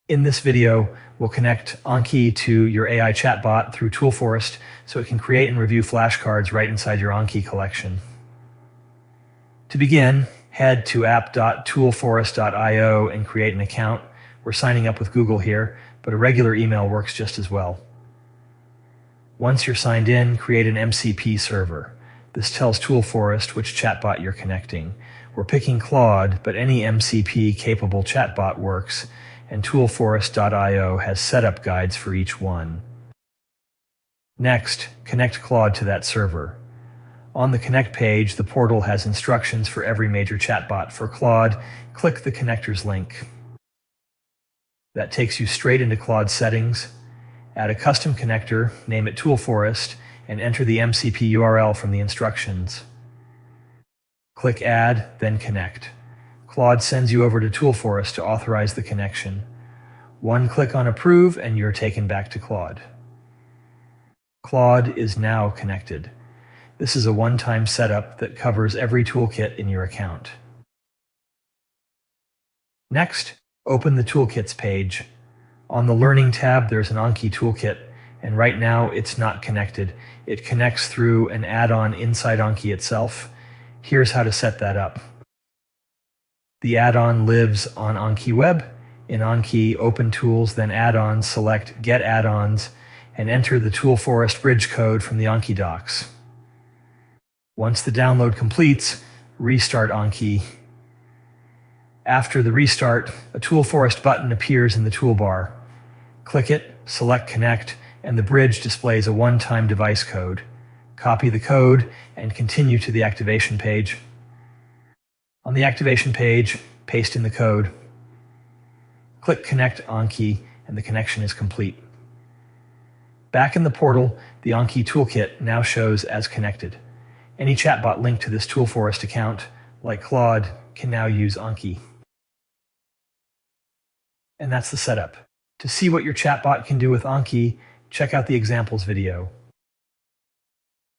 In this video, we'll connect Anki to your AI chatbot through Toolforest so it can create and review flashcards right inside your Anki collection. To begin, head to app.toolforest.io and create an account. We're signing up with Google here, but a regular email works just as well. Once you're signed in, create an MCP server. This tells Toolforest which chatbot you're connecting. We're picking Claude, but any MCP-capable chatbot works, and Toolforest.io has setup guides for each one. Next, connect Claude to that server. On the Connect page, the portal has instructions for every major chatbot. For Claude, click the connectors link. That takes you straight into Claude settings. Add a custom connector, name it Toolforest, and enter the MCP URL from the instructions. Click Add, then Connect. Claude sends you over to Toolforest to authorize the connection. One click on Approve and you're taken back to Claude. Claude is now connected. This is a one-time setup that covers every toolkit in your account. Next, open the Toolkits page. On the Learning tab, there's an Anki Toolkit, and right now it's not connected. It connects through an add-on inside Anki itself. Here's how to set that up. The add-on lives on AnkiWeb. In Anki, open Tools, then Add-ons, select Get Add-ons, and enter the Toolforest Bridge code from the Anki docs. Once the download completes, restart Anki. After the restart, a Toolforest button appears in the toolbar. Click it, select Connect, and the bridge displays a one-time device code. Copy the code and continue to the activation page. On the activation page, paste in the code. Click Connect Anki, and the connection is complete. Back in the portal, the Anki Toolkit now shows as connected. Any chatbot linked to this Toolforest account, like Claude, can now use Anki. And that's the setup. To see what your chatbot can do with Anki, check out the examples video.